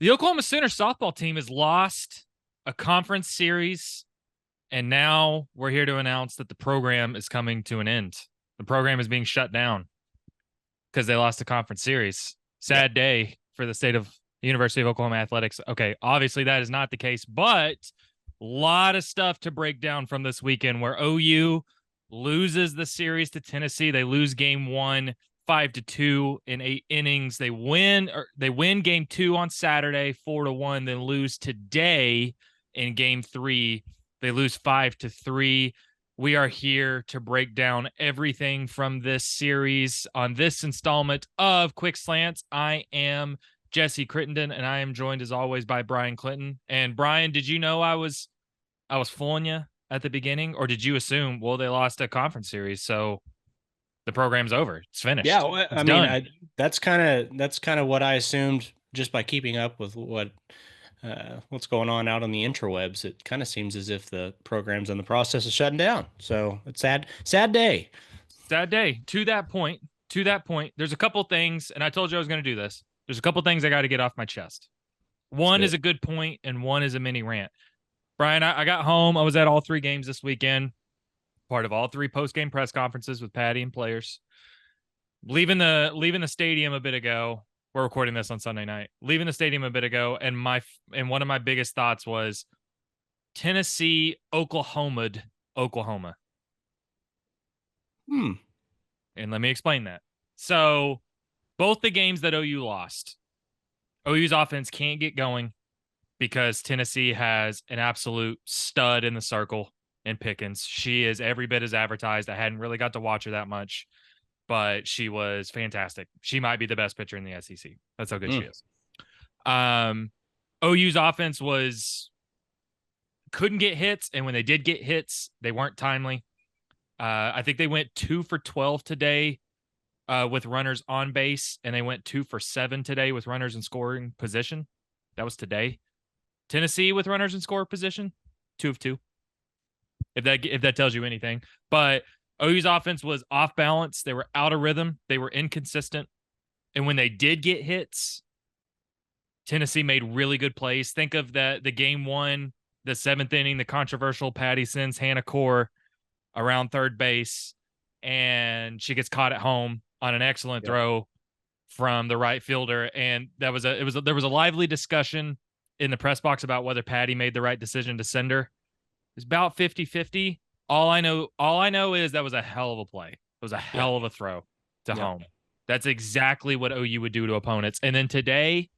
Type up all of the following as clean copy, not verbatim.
The Oklahoma Sooner softball team has lost a conference series, and now we're here to announce that the program is coming to an end. The program is being shut down because they lost the conference series. Sad day for the state of University of Oklahoma athletics. Okay, obviously that is not the case, but a lot of stuff to break down from this weekend where OU loses the series to Tennessee. They lose game one, 5-2 in 8 innings. They win game two on Saturday, 4-1, then lose today in game three. They lose 5-3. We are here to break down everything from this series on this installment of Quick Slants. I am Jesse Crittenden, and I am joined as always by Brian Clinton. And Brian, did you know I was fooling you at the beginning, or did you assume, well, they lost a conference series, so the program's over, it's finished? Yeah, well, It's I mean, done. that's kind of what I assumed just by keeping up with what's going on out on the interwebs. It kind of seems as if the program's in the process of shutting down. So it's sad day. Sad day. To that point, there's a couple things, and I told you I was going to do this. There's a couple things I got to get off my chest. Let's One do is it. a good point, and one is a mini rant. Brian, I got home. I was at all three games this weekend, part of all three post-game press conferences with Patty and players. Leaving the stadium a bit ago. We're recording this on Sunday night. Leaving the stadium a bit ago, and one of my biggest thoughts was Tennessee, Oklahoma. Hmm. And let me explain that. So, both the games that OU lost, OU's offense can't get going because Tennessee has an absolute stud in the circle in Pickens. She is every bit as advertised. I hadn't really got to watch her that much, but she was fantastic. She might be the best pitcher in the SEC. That's how good she Hmm. is. Um, OU's offense couldn't get hits, and when they did get hits, they weren't timely. I think they went 2 for 12 today with runners on base, and they went 2 for 7 today with runners in scoring position. That was today. Tennessee with runners in score position, 2 of 2. If that tells you anything, but OU's offense was off balance. They were out of rhythm. They were inconsistent, and when they did get hits, Tennessee made really good plays. Think of the game one, the seventh inning, the controversial Patty sends Hannah Core around third base, and she gets caught at home on an excellent Yep. throw from the right fielder. And there was a lively discussion in the press box about whether Patty made the right decision to send her. It's about 50-50. All I know is that was a hell of a play. It was a Yeah. hell of a throw to Yeah. home. That's exactly what OU would do to opponents. And then today,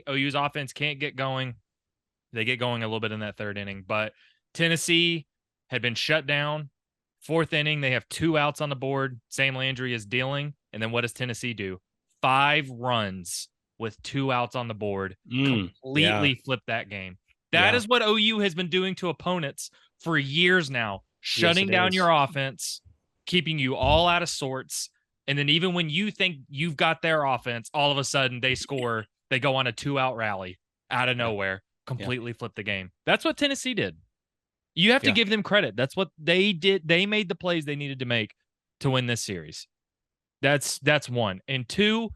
OU's offense can't get going. They get going a little bit in that third inning, but Tennessee had been shut down. Fourth inning, they have 2 outs on the board. Sam Landry is dealing. And then what does Tennessee do? 5 runs with 2 outs on the board, Yeah. completely flip that game. That Yeah. is what OU has been doing to opponents for years now, Yes, shutting it down your is. offense, keeping you all out of sorts. And then even when you think you've got their offense, all of a sudden they score. They go on a 2-out rally out of Yeah. nowhere, Yeah. completely flip the game. That's what Tennessee did. You have to Yeah. give them credit. That's what they did. They made the plays they needed to make to win this series. That's one. And two,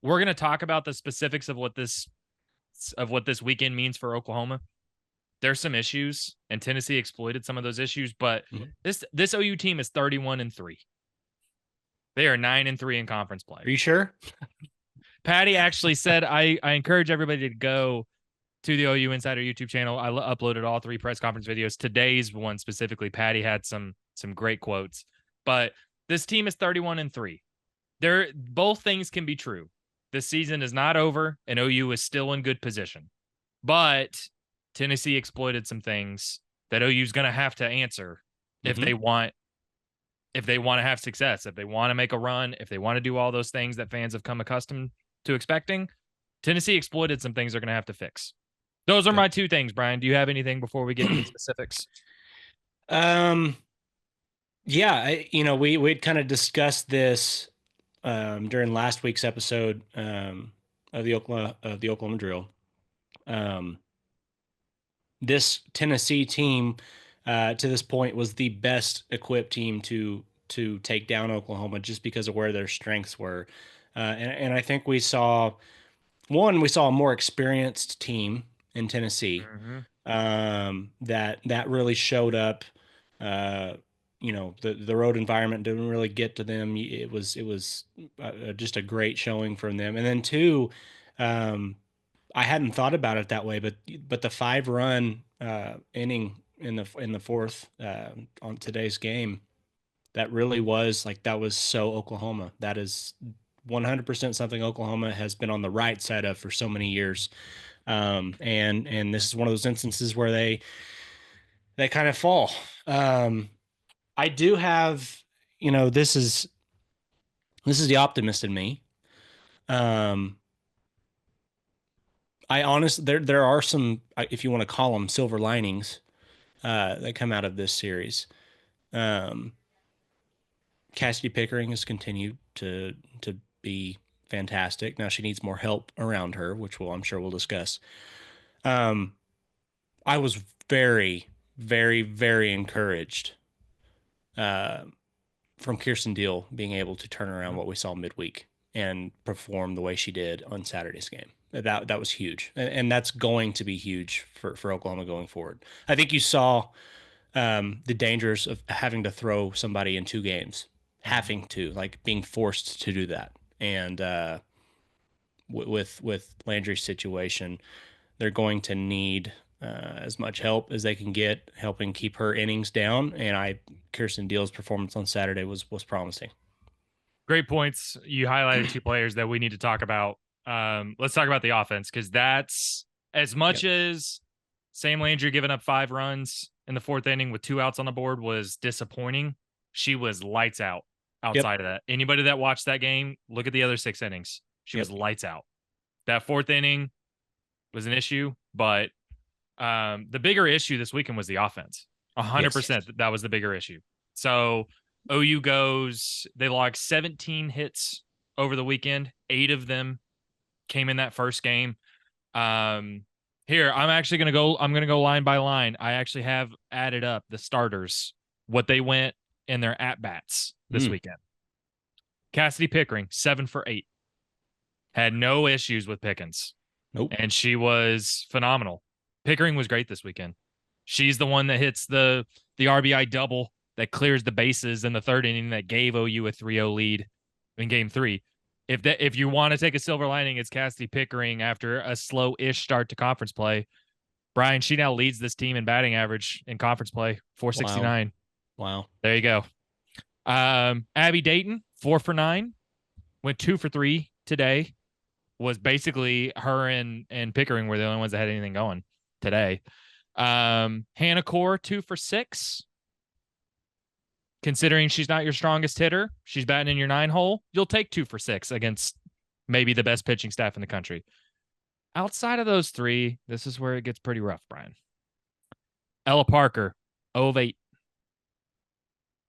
we're going to talk about the specifics of what this weekend means for Oklahoma. There's some issues, and Tennessee exploited some of those issues, but Mhm. this OU team is 31-3. They are 9-3 in conference play. Are you sure? Patty actually said, I encourage everybody to go to the OU Insider YouTube channel. I uploaded all 3 press conference videos. Today's one specifically, Patty had some great quotes. But this team is 31-3. Both things can be true. This season is not over, and OU is still in good position. But Tennessee exploited some things that OU's going to have to answer if Mm-hmm. they want to have success, if they want to make a run, if they want to do all those things that fans have come accustomed to expecting. Tennessee exploited some things they're going to have to fix. Those are Yeah. my 2 things, Brian. Do you have anything before we get into the specifics? Um, yeah, we'd kind of discussed this during last week's episode of the Oklahoma drill. Um, this Tennessee team to this point was the best equipped team to take down Oklahoma just because of where their strengths were. And I think we saw one, we saw a more experienced team in Tennessee Mm-hmm. that really showed up. Uh, the road environment didn't really get to them. It was just a great showing from them. And then two, um, I hadn't thought about it that way, but the 5 run inning in the fourth on today's game, that really was like that was so Oklahoma. That is 100% something Oklahoma has been on the right side of for so many years. And this is one of those instances where they kind of fall. Um, I do have, this is the optimist in me. Um, I honestly there are some, if you want to call them silver linings, that come out of this series. Um, Cassidy Pickering has continued to be fantastic. Now she needs more help around her, which I'm sure we'll discuss. Um, I was very, very, very encouraged uh, from Kirsten Deal being able to turn around what we saw midweek and perform the way she did on Saturday's game. That was huge, and that's going to be huge for Oklahoma going forward. I think you saw the dangers of having to throw somebody in 2 games, Mm-hmm. having to like being forced to do that, and with Landry's situation, they're going to need as much help as they can get, helping keep her innings down. And Kirsten Deal's performance on Saturday was promising. Great points. You highlighted two players that we need to talk about. Let's talk about the offense because that's as much Yep. as Sam Landry giving up 5 runs in the fourth inning with 2 outs on the board was disappointing. She was lights out Yep. outside of that. Anybody that watched that game, look at the other 6 innings. She was Yep. lights out. That fourth inning was an issue, but the bigger issue this weekend was the offense. Yes. 100% that was the bigger issue. So OU goes, they logged 17 hits over the weekend. 8 of them came in that first game. Um, Here, I'm gonna go line by line. I actually have added up the starters, what they went in their at bats this Mm. weekend. Cassidy Pickering, 7 for 8. Had no issues with Pickens, Nope. and she was phenomenal. Pickering was great this weekend. She's the one that hits the RBI double that clears the bases in the third inning that gave OU a 3-0 lead in game 3. If you want to take a silver lining, it's Cassidy Pickering after a slow-ish start to conference play. Brian, she now leads this team in batting average in conference play, Wow. 469. Wow. There you go. Abby Dayton, 4 for 9, went 2 for 3 today. Was basically her and Pickering were the only ones that had anything going today. Hannah Core, 2 for 6. Considering she's not your strongest hitter, she's batting in your 9 hole. You'll take 2 for 6 against maybe the best pitching staff in the country. Outside of those three, this is where it gets pretty rough, Brian. Ella Parker, 0 of 8.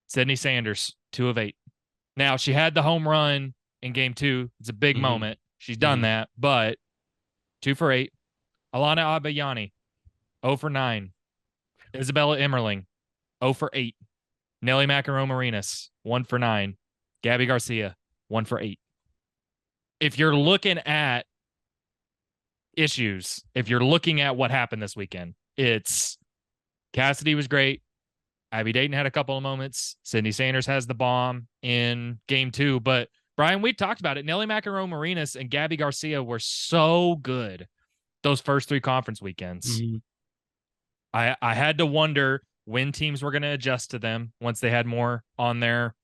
Sydney Sanders, 2 of 8. Now, she had the home run in game 2. It's a big Hmm. moment. She's done Hmm. that, but 2 for 8. Alana Abayani, 0 for 9. Isabella Emmerling, 0 for 8. Nelly Macaron Marinas, 1 for 9. Gabby Garcia, 1 for 8. If you're looking at issues, if you're looking at what happened this weekend, it's Cassidy was great. Abby Dayton had a couple of moments. Sydney Sanders has the bomb in game 2. But Brian, we talked about it. Nelly Macaron Marinas and Gabby Garcia were so good those first 3 conference weekends. Hmm. I had to wonder when teams were going to adjust to them once they had more on their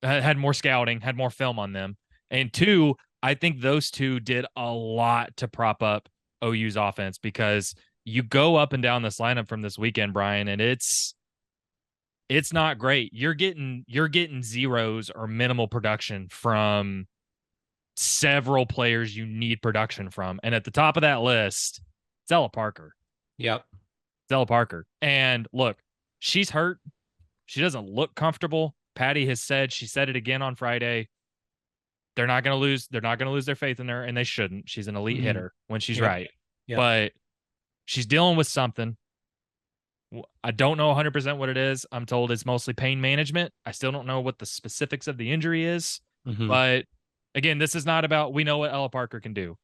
had more scouting, had more film on them. And 2, I think those 2 did a lot to prop up OU's offense because you go up and down this lineup from this weekend, Brian, and it's not great. You're getting zeros or minimal production from several players you need production from. And at the top of that list, it's Ella Parker. Yep. Stella Parker. And look, she's hurt. She doesn't look comfortable. Patty has said, she said it again on Friday. They're not going to lose. They're not going to lose their faith in her, and they shouldn't. She's an elite Hmm. hitter when she's Yep. right. Yep. But she's dealing with something. I don't know 100% what it is. I'm told it's mostly pain management. I still don't know what the specifics of the injury is. Hmm. But again, this is not about, we know what Ella Parker can do.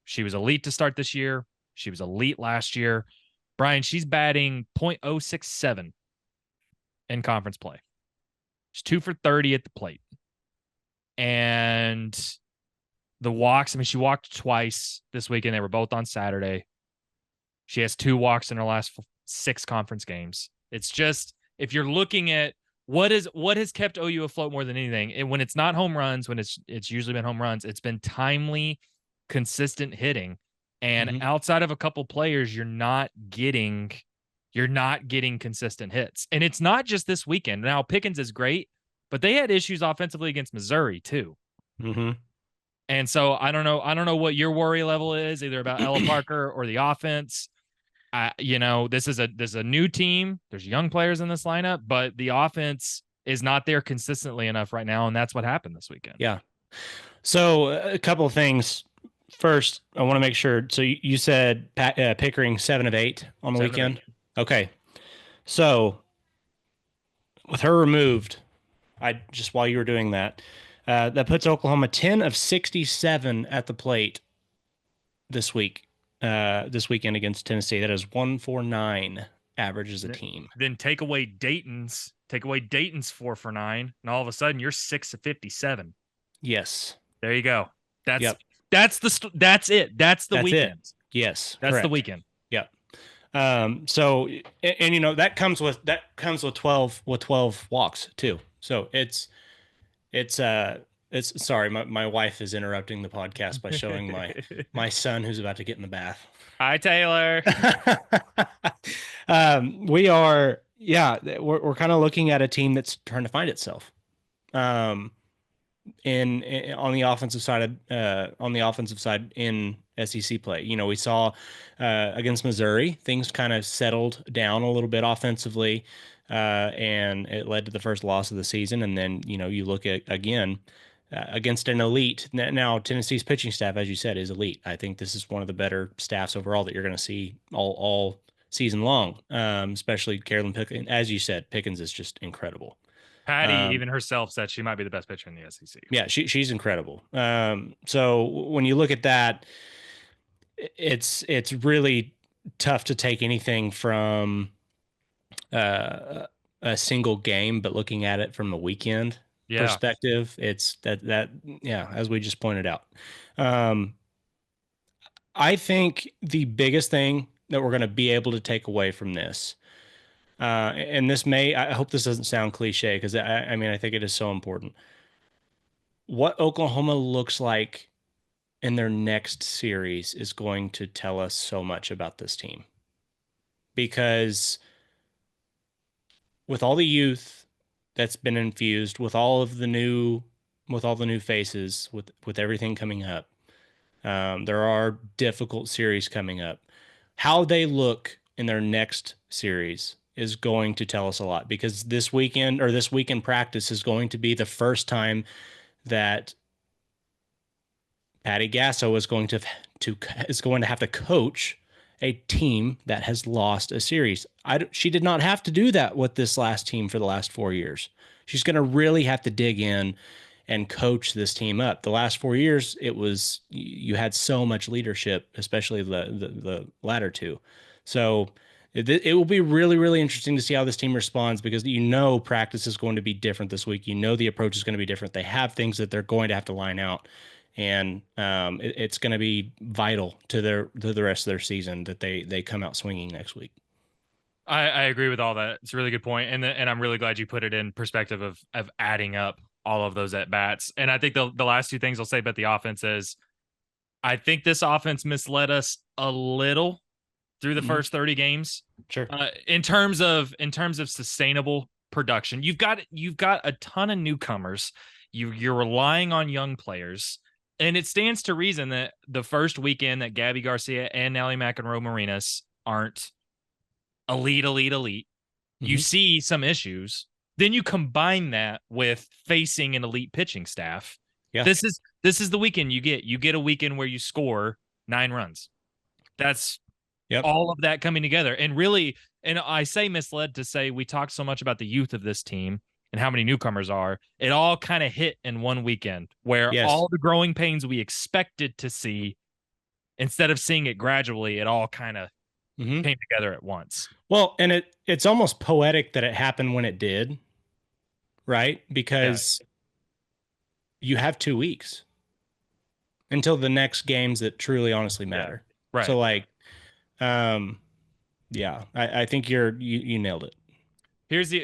She was elite to start this year. She was elite last year. Brian, she's batting .067 in conference play. She's 2 for 30 at the plate. And the walks, I mean, she walked twice this weekend. They were both on Saturday. She has 2 walks in her last 6 conference games. It's just, if you're looking at what has kept OU afloat more than anything, and when it's not home runs, when it's usually been home runs, it's been timely, consistent hitting. And Mm-hmm. outside of a couple players, you're not getting consistent hits. And it's not just this weekend. Now Pickens is great, but they had issues offensively against Missouri too. Mm-hmm. And so I don't know what your worry level is, either about Ella Parker or the offense. This is a new team. There's young players in this lineup, but the offense is not there consistently enough right now, and that's what happened this weekend. Yeah. So a couple of things. First, I want to make sure. So you said Pickering 7 of 8 on the 7 of 8. weekend. Okay. So with her removed, I just while you were doing that, that puts Oklahoma 10 of 67 at the plate this week. This weekend against Tennessee. That is 149 average as a team. Then take away Dayton's 4 for 9, and all of a sudden you're 6 of 57. Yes. There you go. That's Yep. that's it. That's the weekend. It. Yes. That's correct. the weekend. Yep. So and that comes with 12 walks too. So it's sorry, my wife is interrupting the podcast by showing my son who's about to get in the bath. Hi, Taylor. We're kind of looking at a team that's trying to find itself. In on the offensive side in SEC play. We saw against Missouri, things kind of settled down a little bit offensively, and it led to the first loss of the season. And then you look at again against an elite. Now Tennessee's pitching staff, as you said, is elite. I think this is one of the better staffs overall that you're going to see all season long, especially Carolyn Pickens. As you said, Pickens is just incredible. Patty, even herself, said she might be the best pitcher in the SEC. Yeah, she's incredible. So when you look at that, it's really tough to take anything from a single game, but looking at it from the weekend perspective, it's that as we just pointed out. I think the biggest thing that we're going to be able to take away from this, and I hope this doesn't sound cliche, because I mean, I think it is so important. What Oklahoma looks like in their next series is going to tell us so much about this team. Because with all the youth that's been infused, with all the new faces, with everything coming up, there are difficult series coming up. How they look in their next series is going to tell us a lot, because this weekend practice is going to be the first time that Patty Gasso is going to have to coach a team that has lost a series. She did not have to do that with this last team for the last 4 years. She's going to really have to dig in and coach this team up. The last 4 years, you had so much leadership, especially the latter two. So it will be really, really interesting to see how this team responds, because practice is going to be different this week. The approach is going to be different. They have things that they're going to have to line out, and it's going to be vital to the rest of their season that they come out swinging next week. I agree with all that. It's a really good point, and I'm really glad you put it in perspective of adding up all of those at bats. And I think the last 2 things I'll say about the offense is, I think this offense misled us a little through the first 30 games. Sure. In terms of sustainable production, you've got a ton of newcomers. You're relying on young players, and it stands to reason that the first weekend that Gabby Garcia and Nellie McEnroe Marinas aren't elite, you see some issues. Then you combine that with facing an elite pitching staff. Yeah. This is the weekend you get a weekend where you score 9 runs. That's all of that coming together. And really, and I say misled to say we talked so much about the youth of this team and how many newcomers are. It all kind of hit in one weekend, where all the growing pains we expected to see instead of seeing it gradually, it all kind of Hmm. came together at once. Well, and it's almost poetic that it happened when it did, right? Yeah, Because you have 2 weeks until the next games that truly honestly yeah, matter. right. So like, um, yeah, I think you nailed it.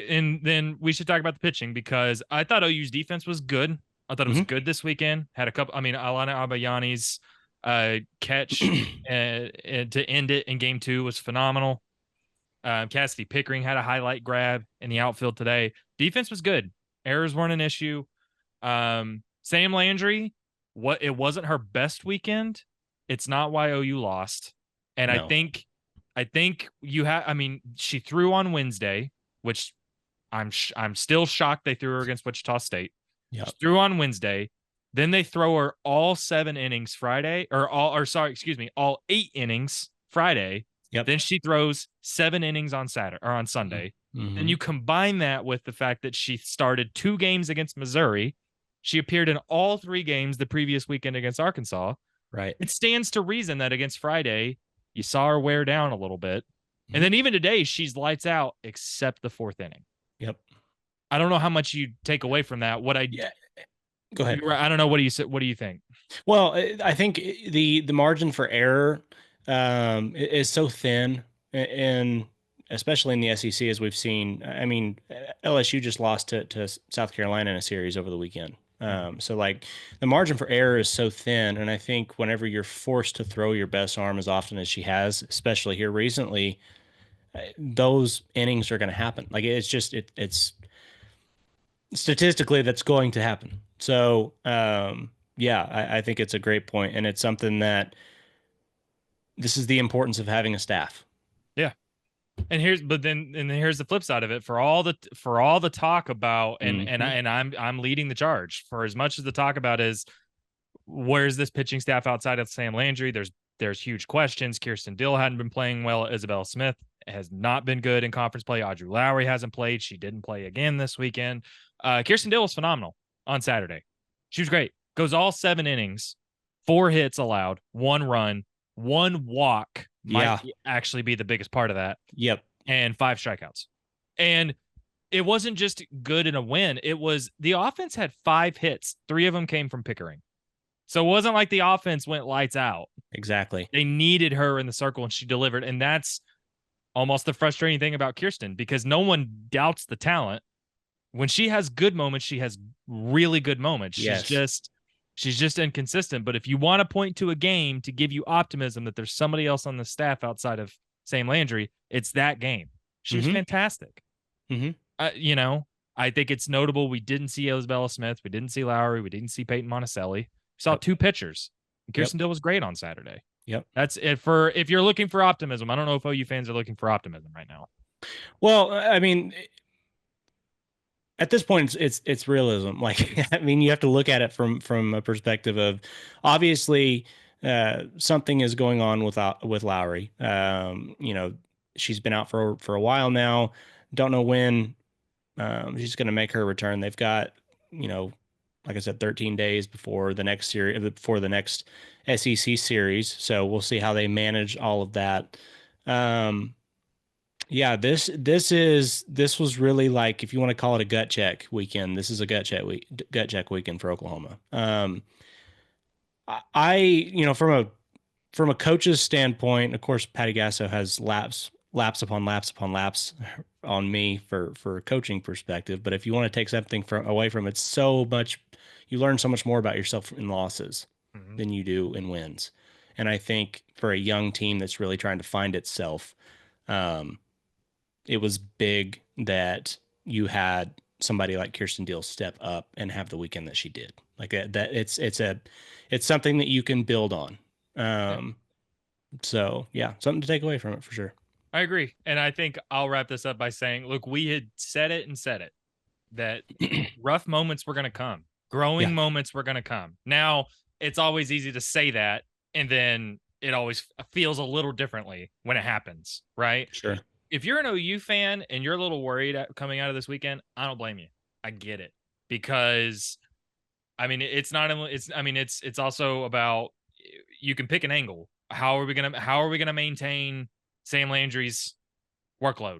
And then we should talk about the pitching because I thought OU's defense was good. I thought it was Hmm. good this weekend. Had a couple. I mean, Alana Abayani's catch to end it in game two was phenomenal. Cassidy Pickering had a highlight grab in the outfield today. Defense was good. Errors weren't an issue. Sam Landry, it wasn't her best weekend. It's not why OU lost. And No. I think you have. I mean, she threw on Wednesday, which I'm still shocked they threw her against Wichita State. She Yep. threw on Wednesday. Then they throw her all 7 innings Friday, or sorry, excuse me, all 8 innings Friday. Yep. Then she throws 7 innings on Saturday or on Sunday. Then Mm-hmm. you combine that with the fact that she started 2 games against Missouri. She appeared in all 3 games the previous weekend against Arkansas. Right. It stands to reason that against Friday, you saw her wear down a little bit. And Hmm. then even today, she's lights out except the 4th inning. Yep. I don't know how much you take away from that. Yeah. Go ahead. I don't know. What do you say? What do you think? Well, I think the margin for error is so thin, and especially in the SEC, as we've seen. I mean, LSU just lost to South Carolina in a series over the weekend. Mhm. So like the margin for error is so thin, and I think whenever you're forced to throw your best arm as often as she has, especially here recently, those innings are going to happen. Like it's just it's statistically that's going to happen. So yeah, I think it's a great point, and it's something that this is the importance of having a staff. Yeah. And then here's the flip side of it for all the talk about Hmm. I'm leading the charge for as much as the talk about is where's this pitching staff outside of Sam Landry? There's huge questions. Kirsten Dill hadn't been playing well. Isabel Smith has not been good in conference play. Audrey Lowry hasn't played. She didn't play again this weekend. Kirsten Dill was phenomenal on Saturday. She was great. Goes all 7 innings, 4 hits allowed, 1 run, 1 walk might Yeah. actually be the biggest part of that, Yep. and 5 strikeouts. And it wasn't just good in a win. It was the offense had 5 hits. 3 of them came from Pickering. So it wasn't like the offense went lights out. Exactly. They needed her in the circle and she delivered. And that's almost the frustrating thing about Kirsten because no one doubts the talent. When she has good moments, she has really good moments. Yes. She's just inconsistent. But if you want to point to a game to give you optimism that there's somebody else on the staff outside of Sam Landry, it's that game. She was Hmm. fantastic. Hmm. You know, I think it's notable we didn't see Isabella Smith, we didn't see Lowry, we didn't see Peyton Monticelli. We saw Yep. 2 pitchers. And Yep. Kirsten Dill was great on Saturday. Yep. That's it for if you're looking for optimism. I don't know if OU fans are looking for optimism right now. Well, I mean, at this point it's realism. Like I mean, you have to look at it from a perspective of obviously something is going on with Lowry. She's been out for a while now. Don't know when she's going to make her return. They've got, you know, like I said, 13 days before the next series, before the next SEC series. So we'll see how they manage all of that. Um, yeah, this was really like if you want to call it a gut check weekend. This is a gut check weekend for Oklahoma. From a coach's standpoint, of course, Patty Gasso has laps upon laps upon laps on me for a coaching perspective. But if you want to take something away from it, so much you learn so much more about yourself in losses Mm-hmm. than you do in wins. And I think for a young team that's really trying to find itself, um, it was big that you had somebody like Kirsten Deal step up and have the weekend that she did. Like that it's something that you can build on. Yeah, Um, so yeah, something to take away from it for sure. I agree. And I think I'll wrap this up by saying, look, we had said it and said it that rough moments were going to come, Yeah, growing moments were going to come. Now, it's always easy to say that, and then it always feels a little differently when it happens, right? sure. If you're an OU fan and you're a little worried coming out of this weekend, I don't blame you. I get it because I mean it's not it's I mean it's also about you can pick an angle. how are we gonna maintain Sam Landry's workload?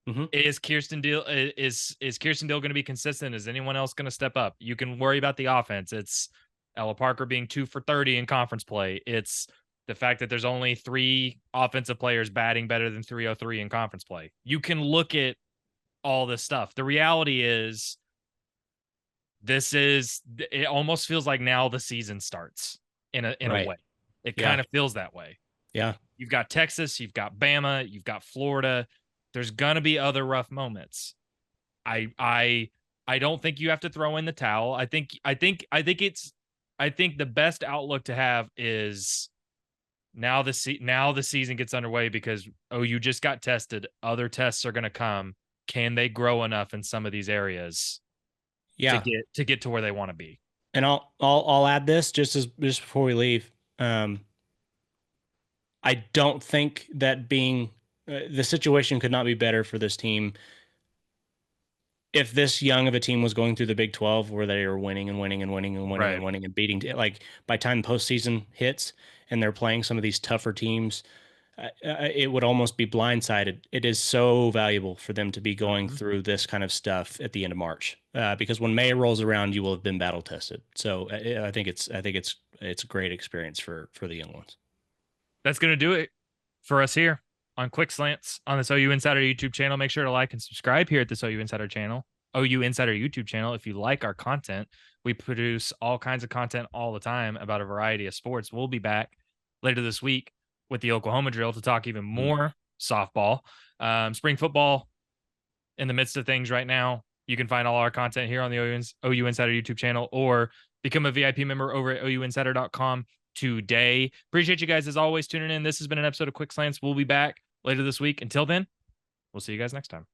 Hmm. Is Kirsten Deal going to be consistent? Is anyone else going to step up? You can worry about the offense. It's Ella Parker being 2 for 30 in conference play. It's the fact that there's only 3 offensive players batting better than 303 in conference play. You can look at all this stuff. The reality is, it almost feels like now the season starts in a Right. way. It Yeah. kind of feels that way. Yeah. You've got Texas, you've got Bama, you've got Florida. There's gonna be other rough moments. I I I don't think you have to throw in the towel. I think the best outlook to have is now the season gets underway because you just got tested. Other tests are going to come. Can they grow enough in some of these areas Yeah. to get to where they want to be? And I'll add this just before we leave. Um, I don't think that being the situation could not be better for this team. If this young of a team was going through the Big 12 where they are winning and winning and winning and winning Right. and winning and beating, like by time postseason hits and they're playing some of these tougher teams, it would almost be blindsided. It is so valuable for them to be going Mhm. through this kind of stuff at the end of March, because when May rolls around, you will have been battle tested. So I think it's a great experience for the young ones. That's going to do it for us here on Quick Slants on this OU Insider YouTube channel. Make sure to like and subscribe here at this OU Insider channel, OU Insider YouTube channel. If you like our content, we produce all kinds of content all the time about a variety of sports. We'll be back later this week with the Oklahoma drill to talk even Mm. more softball, spring football in the midst of things right now. You can find all our content here on the OU Insider YouTube channel or become a VIP member over at ouinsider.com today. Appreciate you guys as always tuning in. This has been an episode of Quick Slants. We'll be back later this week. Until then, we'll see you guys next time.